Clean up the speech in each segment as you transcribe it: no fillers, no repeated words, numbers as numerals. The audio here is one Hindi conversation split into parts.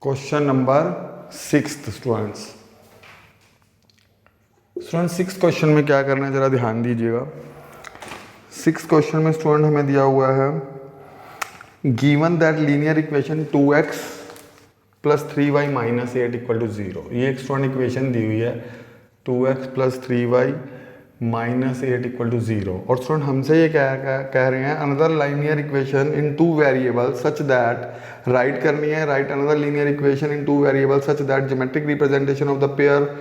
Question number 6 students. Six question में क्या करना है जरा ध्यान दीजिएगा। सिक्स क्वेश्चन में स्टूडेंट हमें दिया हुआ है given that linear equation 2x + 3y - 8 = 0। ये एक स्टूडेंट इक्वेशन दी हुई है 2x + 3y - 8 = 0। और स्टूडेंट हमसे ये कह रहे हैं another linear equation in 2 variable such that right करनी है। Right another linear equation in 2 variable such that geometric representation of the pair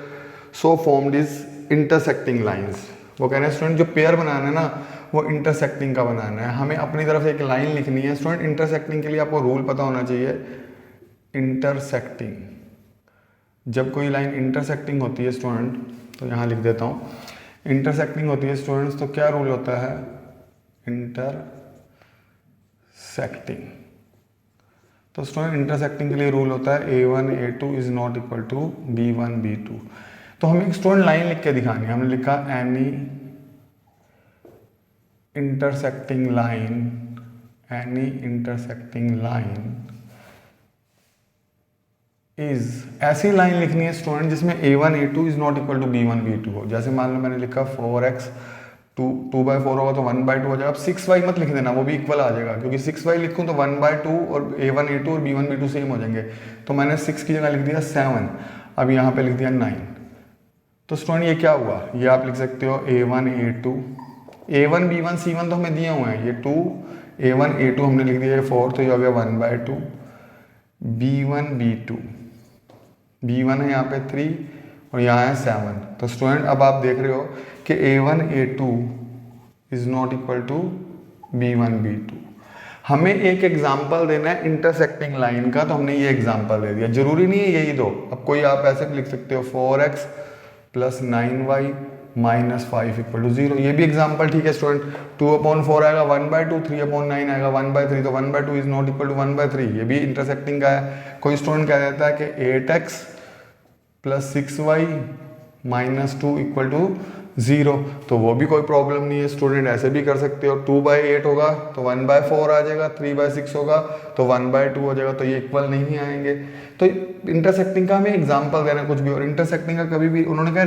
so formed is intersecting lines. वो कह रहे हैं स्टूडेंट जो पेयर बनाना है ना वो इंटरसेक्टिंग का बनाना है। हमें अपनी तरफ से एक लाइन लिखनी है। स्टूडेंट इंटरसेक्टिंग के लिए आपको रूल पता होना चाहिए। इंटरसेक्टिंग, जब कोई लाइन इंटरसेक्टिंग होती है स्टूडेंट, तो यहाँ लिख देता हूँ, इंटरसेक्टिंग होती है स्टूडेंट्स तो क्या रूल होता है? इंटरसेक्टिंग। तो स्टूडेंट इंटरसेक्टिंग के लिए रूल होता है a1 a2 is not equal to b1 b2। तो हमें एक स्टूडेंट लाइन लिख के दिखानी है। हमने लिखा एनी इंटरसेक्टिंग लाइन इज, ऐसी लाइन लिखनी है स्टूडेंट जिसमें a1 a2 is not equal to b1 b2 हो। जैसे मान लो मैंने लिखा 4x 2/4 होगा तो 1/2 हो जाएगा। अब 6y मत लिख देना, वो भी इक्वल आ जाएगा, क्योंकि 6y लिखूँ तो 1/2 और a1 a2 और b1 b2 सेम हो जाएंगे। तो मैंने 6 की जगह लिख दिया 7, अब यहाँ पे लिख दिया 9। तो स्टूडेंट ये क्या हुआ? ये आप लिख सकते हो a1 a2, a1 b1 c1 तो हमें दिए हुए हैं, ये 2 a1 a2 हमने लिख दिया 4, तो ये हो गया 1/2 b1 b2, b1 है यहाँ पे 3 और यहाँ है 7। तो स्टूडेंट अब आप देख रहे हो कि a1 a2 is not equal to b1 b2। हमें एक एग्जाम्पल देना है इंटरसेक्टिंग लाइन का, तो हमने ये एग्जाम्पल दे दिया। जरूरी नहीं है यही दो, अब कोई आप ऐसे भी लिख सकते हो 4x + 9y - 5 = 0। ये भी एग्जाम्पल ठीक है स्टूडेंट। 2/4 आएगा 1/2, 3/9 आएगा 1/3, तो 1/2 इज नॉट इक्वल टू 1/3। ये भी इंटरसेक्टिंग का है। कोई स्टूडेंट कह देता है कि 8x + 6y - 2 = 0, तो वो भी कोई प्रॉब्लम नहीं है स्टूडेंट, ऐसे भी कर सकते हो। 2/8 होगा तो 1/4 आ जाएगा, 3/6 होगा तो 1/2 हो जाएगा, तो ये इक्वल नहीं आएंगे। तो इंटरसेक्टिंग का हमें एग्जाम्पल देना कुछ भी। और इंटरसेक्टिंग का कभी भी उन्होंने कहा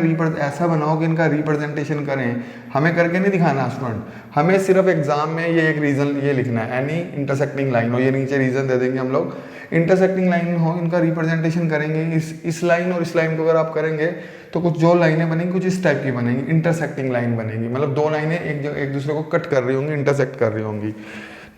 ऐसा बनाओ कि इनका रिप्रेजेंटेशन करें, हमें करके नहीं दिखाना स्टूडेंट, हमें सिर्फ एग्जाम में ये एक रीजन ये लिखना है एनी इंटरसेक्टिंग लाइन हो, ये नीचे रीजन दे देंगे हम लोग। इंटरसेक्टिंग लाइन हो, इनका रिप्रेजेंटेशन करेंगे। इस लाइन और इस लाइन को अगर आप करेंगे तो कुछ जो लाइनें बनेंगी कुछ इस टाइप की बनेंगी, इंटरसेक्टिंग लाइन बनेगी। मतलब दो लाइनें एक दूसरे को कट कर रही होंगी, इंटरसेक्ट कर रही होंगी।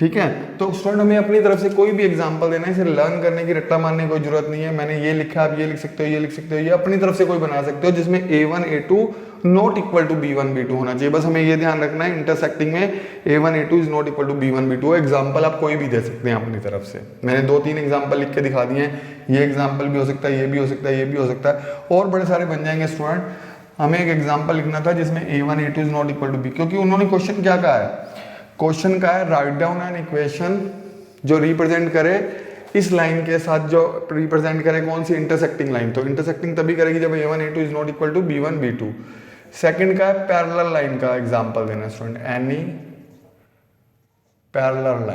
ठीक है, तो स्टूडेंट हमें अपनी तरफ से कोई भी एग्जांपल देना है, इसे लर्न करने की रट्टा मारने की कोई जरूरत नहीं है। मैंने ये लिखा, आप ये लिख सकते हो, ये लिख सकते हो, ये अपनी तरफ से कोई बना सकते हो जिसमें a1 a2 not equal to b1 b2 होना चाहिए। बस हमें ये ध्यान रखना है इंटरसेक्टिंग में a1 a2 is not equal to b1 b2। Example आप कोई भी दे सकते हैं अपनी तरफ से। मैंने 2-3 एग्जाम्पल लिख के दिखा दिए हैं। ये एग्जाम्पल भी हो सकता है, ये भी हो सकता है, ये भी हो सकता है, और बड़े सारे बन जाएंगे स्टूडेंट। हमें एक एग्जाम्पल लिखना था जिसमें a1 a2 is not equal to b, क्योंकि उन्होंने क्वेश्चन क्या कहा है? क्वेश्चन का है राइट डाउन एन इक्वेशन जो रिप्रेजेंट करे इस लाइन के साथ, जो रिप्रेजेंट करे कौन सी? Intersecting line. तो इंटरसेक्टिंग तभी करेगी जब a1 a2 is not equal to b1 b2। Second का है पैरेलल लाइन का एग्जांपल देना student, any parallel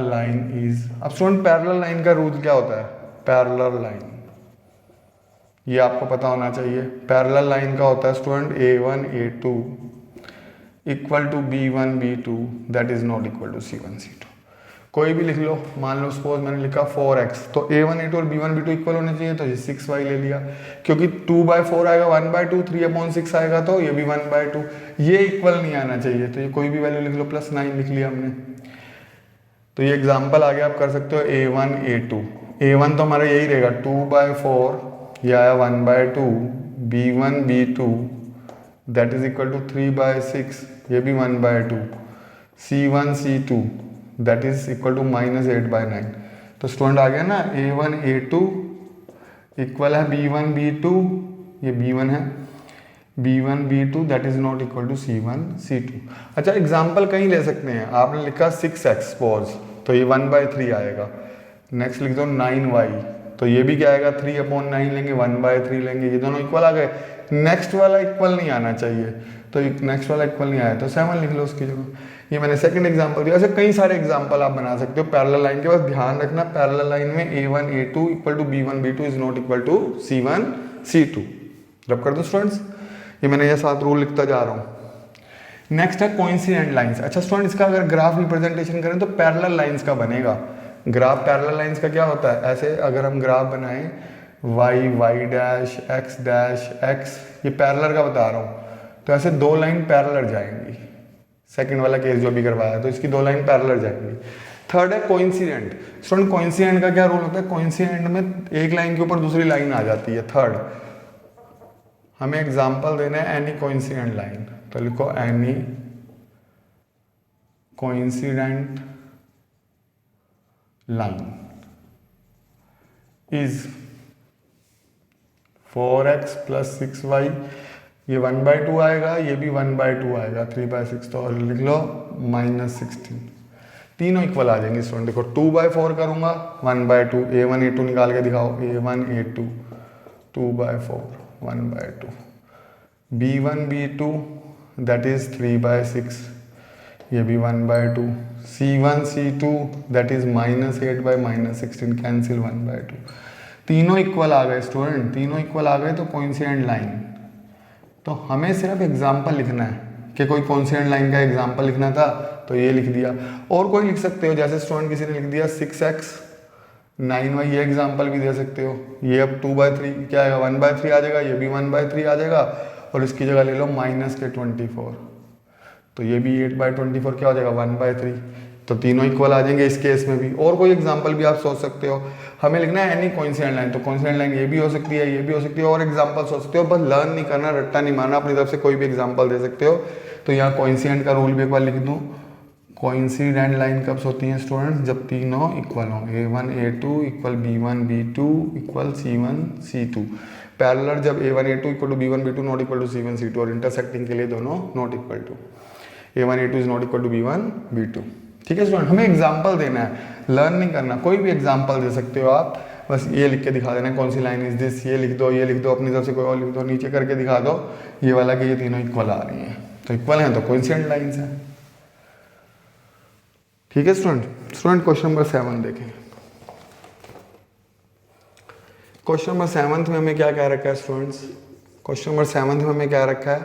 line is. अब स्टूडेंट पैरेलल लाइन का रूल क्या होता है? पैरेलल लाइन, ये आपको पता होना चाहिए। पैरेलल लाइन का होता है student a1 a2 equal to b1 b2 that is not equal to c1 c2। कोई भी लिख लो, मान लो सपोज मैंने लिखा 4x, तो a1 a2 और b1 b2 इक्वल होने चाहिए, तो ये 6y ले लिया, क्योंकि 2/4 आएगा 1/2, 3/6 आएगा तो ये भी 1/2, ये इक्वल नहीं आना चाहिए, तो ये कोई भी वैल्यू लिख लो, +9 लिख लिया हमने। तो ये एग्जाम्पल आगे आप कर सकते हो a1 a2। a1 तो हमारा यही रहेगा 2/4, ये आया 1/2, b1 b2 that is equal to 3/6, ये भी 1/2, c1 c2 that is equal to -8/9। तो स्टूडेंट आ गया ना, a1 a2 इक्वल है b1 b2, ये b1 है, b1 b2 that is not equal to c1 c2। अच्छा, एग्जाम्पल कहीं ले सकते हैं। आपने लिखा 6x सपोज, तो ये 1/3 आएगा। नेक्स्ट लिख दो 9y, तो ये भी क्या आएगा? 3/9 लेंगे, 1/3 लेंगे, ये दोनों इक्वल आ गए। नेक्स्ट वाला इक्वल नहीं आना चाहिए, तो नेक्स्ट वाला इक्वल नहीं आया तो 7 लिख लो उसकी जगह। ये मैंने सेकंड एग्जांपल दिया। ऐसे कई सारे एग्जांपल आप बना सकते हो पैरेलल लाइन के। बस ध्यान रखना पैरेलल लाइन में a1 a2 equal to b1 b2 is not equal to c1 c2। रब कर दो स्टूडेंट्स, ये मैंने ये 7 रूल लिखता जा रहा हूँ। नेक्स्ट है कोइंसिडेंट लाइंस। अच्छा स्टूडेंट, इसका अगर ग्राफ रिप्रेजेंटेशन करें तो पैरेलल लाइंस का बनेगा। ग्राफ पैरेलल लाइंस का क्या होता है, ऐसे अगर हम ग्राफ बनाएं y डैश x, ये पैरेलल का बता रहा हूँ, तो ऐसे 2 लाइन पैरेलल जाएंगी। सेकंड वाला केस जो भी करवाया तो इसकी 2 लाइन पैरेलल जाएंगी। थर्ड है कोइंसिडेंट। स्टूडेंट कोइंसिडेंट का क्या रूल होता है, कोइंसिडेंट में एक लाइन के ऊपर दूसरी लाइन आ जाती है। थर्ड, हमें एग्जांपल देना है एनी कोइंसिडेंट लाइन, तो लिखो any coincident line is 4x plus 6y, ये 1/2 आएगा, ये भी 1/2 आएगा, 3/6, तो और लिख लो -16। तीनों इक्वल आ जाएंगे स्टूडेंट। देखो 2/4 करूंगा 1/2, a1 a2 निकाल के दिखाओ, a1 a2 2/4 1/2, b1 b2 that is 3/6, ये भी 1/2, c1 c2 that is -8 -16, cancel 1/2। तीनों इक्वल आ गए स्टूडेंट, तीनों इक्वल आ गए तो कोइंसिडेंट लाइन। तो हमें सिर्फ एग्जाम्पल लिखना है कि कोई कोइंसिडेंट लाइन का एग्जाम्पल लिखना था, तो ये लिख दिया। और कोई लिख सकते हो, जैसे स्टूडेंट किसी ने लिख दिया 6x 9y, ये एग्जाम्पल भी दे सकते हो। ये अब 2/3 क्या आएगा, 1/3 आ जाएगा, ये भी 1/3 आ जाएगा, और इसकी जगह ले लो -24, तो ये भी 8/24 क्या हो जाएगा 1/3। तो तीनों इक्वल आ जाएंगे इस केस में भी। और कोई एग्जांपल भी आप सोच सकते हो। हमें लिखना है एनी कोइंसिडेंट लाइन, तो कोइंसिडेंट लाइन ये भी हो सकती है, ये भी हो सकती है, और एग्जांपल सोच सकते हो। बस लर्न नहीं करना, रट्टा नहीं मारना, अपनी तरफ से कोई भी एग्जांपल दे सकते हो। तो यहाँ कोइंसिडेंट का रूल भी एक बार लिख दूँ। कोइंसिडेंट लाइन कब होती है स्टूडेंट्स, जब तीनों इक्वल हों, a1 a2 equal b1 b2 equal c1 c2। Parallel जब a1 a2 equal to b1 b2 not equal to c1 c2, और इंटरसेक्टिंग के लिए दोनों not equal to, a1 a2 is not equal to b1 b2। ठीक है स्टूडेंट, हमें एग्जाम्पल देना है, लर्न नहीं करना। कोई भी एग्जाम्पल दे सकते हो आप, बस ये लिख के दिखा देना कौन सी लाइन इज दिस, ये लिख दो, ये लिख दो, अपनी तरफ से कोई और लिख दो, नीचे करके दिखा दो ये वाला कि ये तीनों इक्वल आ रही हैं। तो इक्वल हैं तो कोइंसिडेंट लाइंस हैं। ठीक है स्टूडेंट। स्टूडेंट क्वेश्चन नंबर 7 देखें। क्वेश्चन नंबर 7 में हमें क्या कह रखा है स्टूडेंट्स, क्वेश्चन नंबर 7 में हमें क्या रखा है,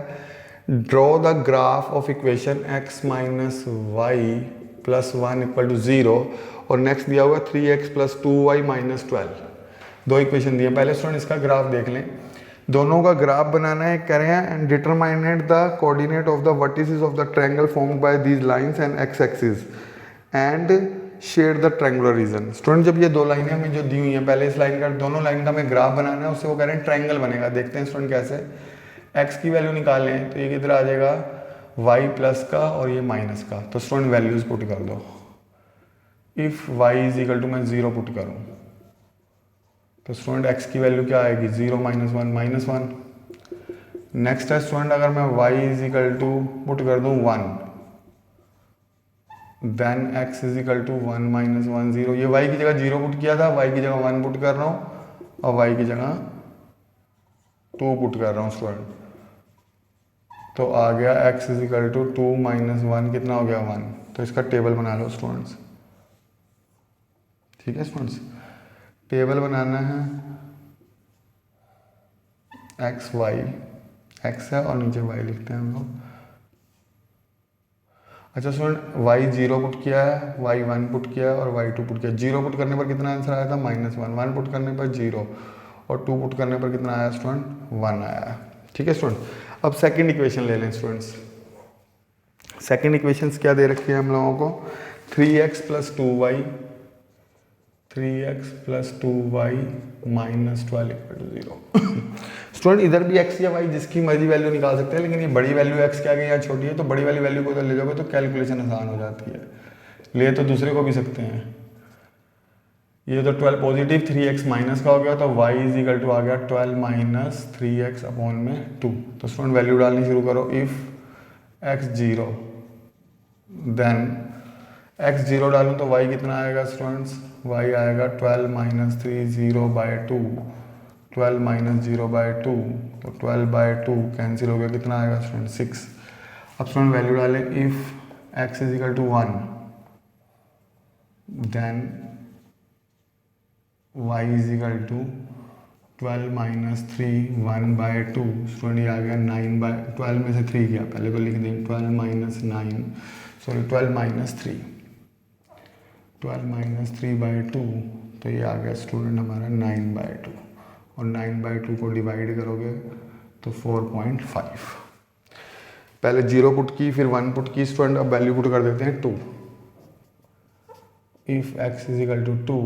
draw the graph of equation x minus y plus 1 equal to 0, और नेक्स्ट दिया हुआ 3x प्लस 2y माइनस 12। दो इक्वेशन दिए। पहले स्टूडेंट इसका ग्राफ देख लें, दोनों का ग्राफ बनाना है, कह रहे हैं and determinate the coordinate of the vertices of the triangle formed by these lines and x axis and shade the triangular region. Student जब ये दो लाइनें हमें जो दी हुई हैं, पहले इस लाइन का, दोनों लाइन का हमें ग्राफ बनाना है, उससे वो कह रहे हैं ट्रायंगल बनेगा। देखते हैं स्टूडेंट कैसे। x की वैल्यू निकालें तो ये किधर आ जाएगा, y प्लस का और ये माइनस का। तो स्टूडेंट वैल्यूज पुट कर दो। If y is equal to मैं 0 पुट करूं तो स्टूडेंट x की वैल्यू क्या आएगी, 0 -1 -1। नेक्स्ट है स्टूडेंट, अगर मैं y is equal to put कर दूं 1, then x is equal to 1 -1 0। ये y की जगह 0 पुट किया था, y की जगह 1 पुट कर रहा हूँ, और y की जगह 2 पुट कर रहा हूँ स्टूडेंट। तो आ गया x इज इक्वल टू 2 -1 कितना हो गया 1। तो इसका टेबल बना लो स्टूडेंट्स। ठीक है स्टूडेंट्स, टेबल बनाना है x y, x है और नीचे y लिखते हैं हम लोग। अच्छा स्टूडेंट, y 0 पुट किया है, y 1 पुट किया है और y 2 पुट किया। 0 पुट करने पर कितना आंसर आया था -1, 1 पुट करने पर 0 और 2 पुट करने पर कितना आया स्टूडेंट 1 आया। ठीक है स्टूडेंट। अब सेकंड इक्वेशन ले लें स्टूडेंट्स। सेकंड इक्वेशंस क्या दे रखी है हम लोगों को, 3x plus 2y, 3x plus 2y minus 12 equal to 0। Student इधर भी x या y जिसकी मर्जी वैल्यू निकाल सकते हैं, लेकिन ये बड़ी वैल्यू x के आगे यहाँ छोटी है, तो बड़ी वाली वैल्यू को उधर ले जाओगे तो कैलकुलेशन आसान हो जाती है। ले तो दूसरे को भी सकते हैं। ये तो 12 पॉजिटिव 3x माइनस का हो गया, तो y इज इक्वल टू आ गया 12 माइनस 3x अपॉन में 2। तो स्टूडेंट वैल्यू डालनी शुरू करो। इफ x 0 देन x 0 डालूँ तो y कितना आएगा स्टूडेंट्स, y आएगा 12 माइनस 3 0/2, 12 माइनस 0/2, तो 12/2 कैंसिल हो गया, कितना आएगा स्टूडेंट 6। अब स्टूडेंट वैल्यू डालें। If x is equal to 1, then y is equal to 12 minus 3 1/2। Student ये आ गया 12 में से 3 गया, पहले को लिख दें 12 माइनस 9, सॉरी 12 माइनस 3, 12 माइनस 3/2, तो ये आ गया स्टूडेंट हमारा 9/2, और 9/2 को डिवाइड करोगे तो 4.5। पहले 0 पुट की, फिर 1 पुट की स्टूडेंट, अब वैल्यू पुट कर देते हैं 2। If x is equal to 2,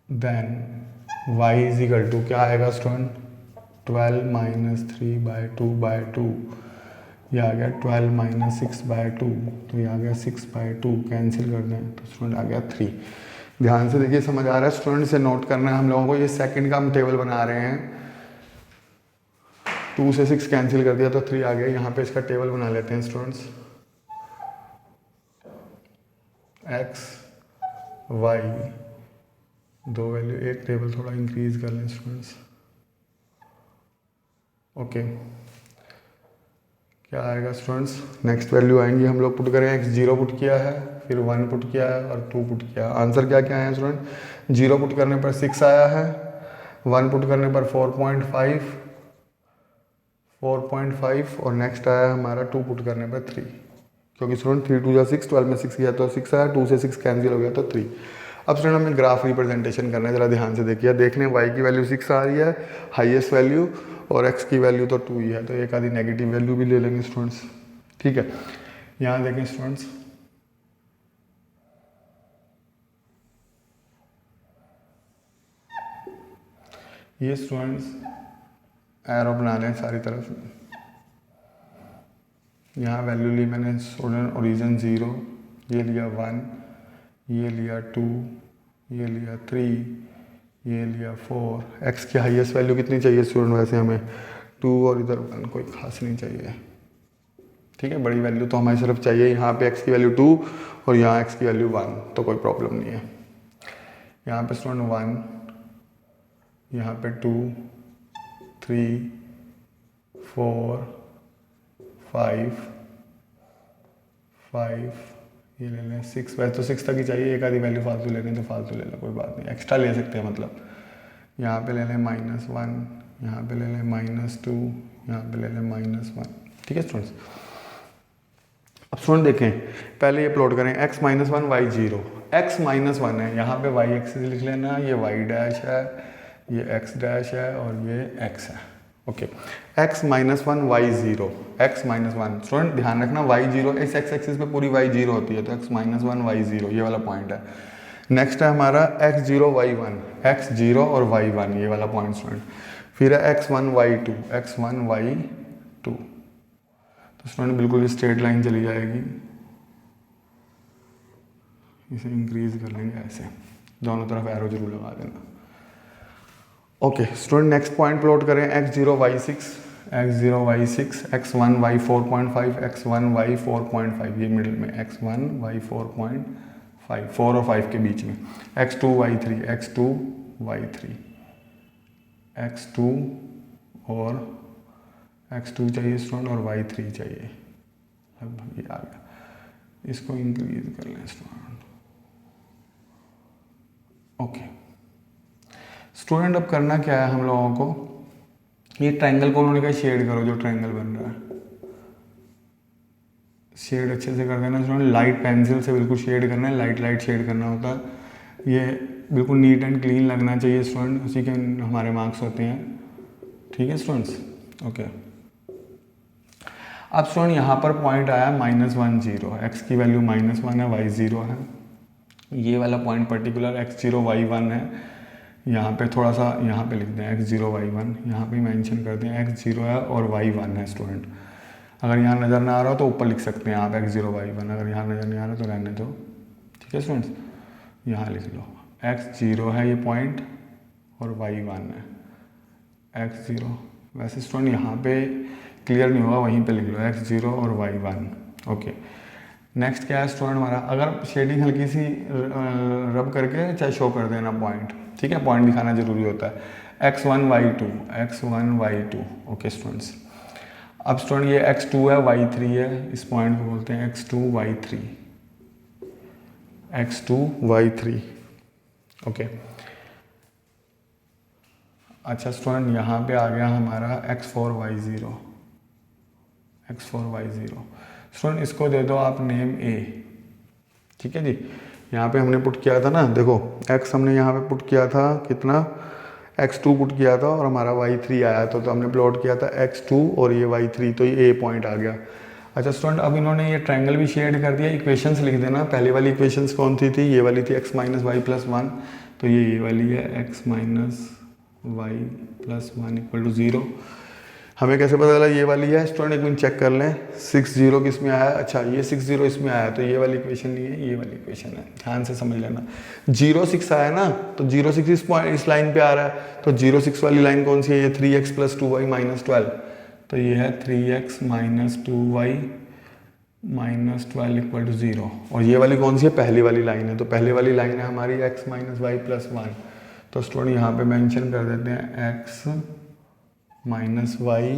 then y is equal to क्या आएगा स्टूडेंट, 12 माइनस 3/2/2, ये आ गया 12 माइनस 6/2, तो ये आ गया 6/2, कैंसिल कर दें तो स्टूडेंट आ गया 3। ध्यान से देखिए, समझ आ रहा है स्टूडेंट, इसे नोट करना है हम लोगों को। ये सेकंड का हम टेबल बना रहे हैं, 2 से 6 कैंसिल कर दिया तो 3 आ गया। यहाँ पे इसका टेबल बना लेते हैं स्टूडेंट्स, x y, दो वैल्यू, एक टेबल थोड़ा इंक्रीज कर लें स्टूडेंट्स। ओके, क्या आएगा स्टूडेंट्स, नेक्स्ट वैल्यू आएंगी, हम लोग पुट करें x 0 पुट किया है, फिर 1 पुट किया है और 2 पुट किया है। आंसर क्या क्या आया है स्टूडेंट, 0 पुट करने पर 6 आया है, 1 पुट करने पर 4.5 और नेक्स्ट आया हमारा 2 पुट करने पर 3, क्योंकि स्टूडेंट 3 2 6, 12 में 6 गया तो 6 आया, 2 से 6 कैंसिल हो गया तो 3। अब स्टूडेंट हमें ग्राफ रिप्रेजेंटेशन करना है, जरा ध्यान से देखिए, देखने y की वैल्यू 6 आ रही है हाईएस्ट वैल्यू, और x की वैल्यू तो 2 ही है, तो एक आधी नेगेटिव वैल्यू भी ले लेंगे स्टूडेंट्स। ठीक है, यहाँ देखें स्टूडेंट्स, ये स्टूडेंट्स एरो बना लें सारी तरफ। यहाँ वैल्यू ली मैंने स्टूडेंट ओरिजिन 0, ये लिया 1, ये लिया 2, ये लिया 3, ये लिया 4। x की हाईएस्ट वैल्यू कितनी चाहिए स्टूडेंट, वैसे हमें 2 और इधर 1, कोई खास नहीं चाहिए। ठीक है, बड़ी वैल्यू तो हमें सिर्फ चाहिए, यहाँ पे x की वैल्यू 2 और यहाँ x की वैल्यू 1, तो कोई प्रॉब्लम नहीं है। यहाँ पे स्टूडेंट 1, यहाँ पे 2, 3, 4, 5, ये ले लें 6, वैसे तो 6 तक ही चाहिए, एक आधी वैल्यू फालतू लेनी तो फालतू ले लो, कोई बात नहीं, एक्स्ट्रा ले सकते हैं मतलब। यहाँ पे ले लें -1, यहाँ पे ले लें -2, यहाँ पे ले लें -1। ठीक है स्टूडेंट्स, अब स्टूडेंट देखें, पहले ये प्लॉट करें x -1 y 0, x -1 है, यहाँ पे y एक्सिस लिख लेना, ये y डैश है, ये x डैश है और ये x है। Okay, x -1 y 0, x -1, student ध्यान रखना y 0 इस x एक्सिस पे पूरी y 0 होती है, तो x -1 y 0 ये वाला पॉइंट है। नेक्स्ट है हमारा x 0 y 1, x 0 और y 1 ये वाला पॉइंट स्टूडेंट। फिर है x 1 y 2, x 1 y 2, तो स्टूडेंट बिल्कुल स्ट्रेट लाइन चली जाएगी, इसे इंक्रीज कर लेंगे ऐसे, दोनों तरफ एरो जरूर लगा देना। Okay student, next point plot करें, x 0 y 6, x 0 y 6, x 1 y 4.5, x 1 y 4.5, ये मिडिल में x 1 y 4.5, 4 और 5 के बीच में, x 2 y 3, x 2 y 3, x 2 और x 2 चाहिए स्टूडेंट और y 3 चाहिए। अब ये आ गया, इसको इंक्रीज कर लें स्टूडेंट। ओके स्टूडेंट, अब करना क्या है हम लोगों को, ये ट्रायंगल को उन्होंने कहा शेड करो, जो ट्रायंगल बन रहा है शेड अच्छे से कर देना स्टूडेंट, लाइट पेंसिल से बिल्कुल शेड करना है, लाइट शेड करना होता है, ये बिल्कुल नीट एंड क्लीन लगना चाहिए स्टूडेंट, उसी के हमारे मार्क्स होते हैं। ठीक है स्टूडेंट्स, ओके। अब स्टूडेंट यहाँ पर पॉइंट आया -1 0, x की वैल्यू -1 है, y 0 है, ये वाला पॉइंट पर्टिकुलर x 0 y 1 है, यहाँ पे थोड़ा सा यहाँ पे लिख दें x 0 y 1, यहाँ पे मेंशन कर दें x 0 है और y 1 है स्टूडेंट। अगर यहाँ नज़र ना आ रहा हो तो ऊपर लिख सकते हैं आप x 0 y 1, अगर यहाँ नज़र नहीं आ रहा तो रहने दो। ठीक है स्टूडेंट्स, यहाँ लिख लो x 0 है ये पॉइंट और y 1 है, x 0, वैसे स्टूडेंट यहाँ पे क्लियर नहीं होगा, वहीं पे लिख लो x 0 और y 1। ओके, नेक्स्ट क्या है स्टूडेंट हमारा, अगर शेडिंग हल्की सी रब करके चाहे शो कर देना पॉइंट, ठीक है, पॉइंट दिखाना जरूरी होता है, x1 y2, x1 y2। Okay students, अब स्टूडेंट ये x2 है y3 है, इस पॉइंट को बोलते हैं x2 y3, x2 y3। Okay अच्छा स्टूडेंट यहाँ पे आ गया हमारा x4 y0, x4 y0। Student इसको दे दो आप नेम a, ठीक है जी। यहाँ पे हमने पुट किया था ना, देखो x हमने यहाँ पे पुट किया था कितना, x2 पुट किया था और हमारा y3 आया था, तो हमने प्लॉट किया था x2 और ये y3, तो ये a पॉइंट आ गया। अच्छा स्टूडेंट अब इन्होंने ये ट्रायंगल भी शेड कर दिया। इक्वेशंस लिख देना, पहले वाली इक्वेशंस कौन सी थी, ये वाली थी x माइनस वाई प्लस 1, तो ये वाली है x minus y plus 1 equal to 0। हमें कैसे पता चला ये वाली है स्टूडेंट, एक मिनट चेक कर लें, 6 किस में आया, अच्छा ये 6 इसमें आया, तो ये वाली इक्वेशन नहीं है, ये वाली इक्वेशन है, ध्यान से समझ लेना। 0 आया ना, तो 0 इस पॉइंट इस लाइन पे आ रहा है, तो 0 वाली लाइन कौन सी है, ये 3x प्लस 2y माइनस 12, तो ये है 3x minus 2y minus 12 equal to 0। और ये वाली कौन सी है, पहली वाली लाइन है, तो पहली वाली लाइन है हमारी x माइनस वाई प्लस 1, तो स्टूडेंट यहाँ पे मेंशन कर देते हैं x minus y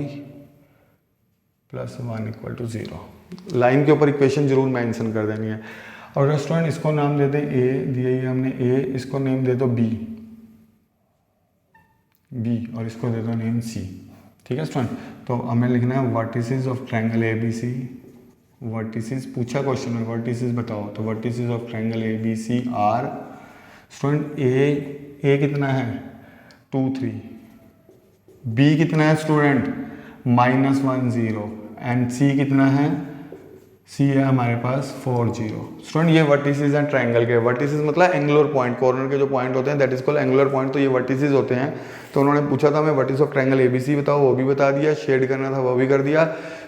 plus 1 equal to 0। Line के ऊपर इक्वेशन जरूर मेंशन कर देनी है। और स्टूडेंट इसको नाम दे दें a, दिया ही हमने a, इसको नेम दे दो b, और इसको दे दो नेम c, ठीक है स्टूडेंट। तो हमें लिखना है vertices of triangle ABC, vertices पूछा क्वेश्चन में, वर्टिसेस बताओ, तो vertices of triangle ABC are student a कितना है 2 3, b कितना है स्टूडेंट -1 0, एंड c कितना है, c है हमारे पास 4 0। स्टूडेंट ये वर्टिसेस हैं ट्रायंगल के, वर्टिसेस मतलब एंगुलर पॉइंट, कॉर्नर के जो पॉइंट होते हैं that is called angular point, तो ये वर्टिसेस होते हैं। तो उन्होंने पूछा था हमें वर्टिस ऑफ ट्रायंगल ABC बताओ, वो भी बता दिया, शेड करना था वो भी कर दिया।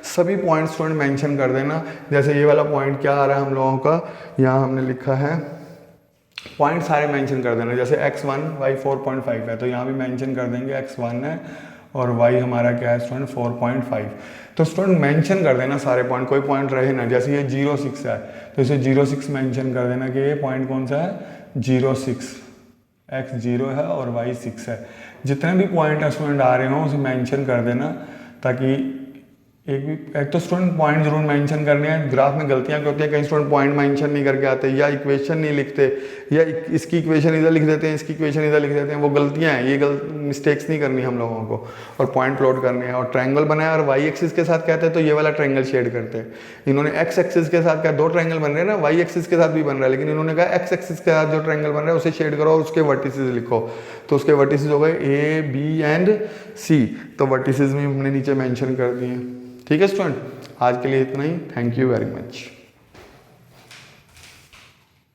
सभी पॉइंट स्टूडेंट मेंशन कर देना, जैसे ये वाला पॉइंट क्या आ रहा है हम लोगों का, यहाँ हमने लिखा है पॉइंट सारे मेंशन कर देना, जैसे x1 y 4.5 है, तो यहाँ भी मेंशन कर देंगे x1 है और y हमारा क्या है स्टूडेंट 4.5, तो स्टूडेंट मेंशन कर देना सारे पॉइंट, कोई पॉइंट रहे ना। जैसे ये 0 6 है, तो इसे 0 6 मेंशन कर देना कि ये पॉइंट कौन सा है 0 6, x 0 है और y 6 है। जितने भी पॉइंट स्टूडेंट आ रहे हो उसे मेंशन कर देना, ताकि एक तो स्टूडेंट पॉइंट जरूर मेंशन करने हैं। ग्राफ में गलतियां क्या होती हैं, कई स्टूडेंट पॉइंट मेंशन नहीं करके आते, या इक्वेशन नहीं लिखते, या इसकी इक्वेशन इधर लिख देते हैं, इसकी इक्वेशन इधर लिख देते हैं, वो गलतियां हैं, ये मिस्टेक्स नहीं करनी हम लोगों को। और पॉइंट प्लॉट करने हैं, और ट्रायंगल बनाया और वाई एक्सिस के साथ कहते हैं तो ये वाला ट्रायंगल शेड करते हैं। इन्होंने एक्स एक्सिस के साथ क्या, 2 ट्रायंगल बन रहे हैं ना, वाई एक्सिस के साथ भी बन रहा है, लेकिन इन्होंने कहा एक्स एक्सिस के साथ जो ट्रायंगल बन रहा है उसे शेड करो और उसके वर्टिसेस लिखो, तो उसके वर्टिसेस हो गए A B एंड C, तो वर्टिसेस भी हमने नीचे मेंशन कर दिए। ठीक है स्टूडेंट, आज के लिए इतना ही, थैंक यू वेरी मच।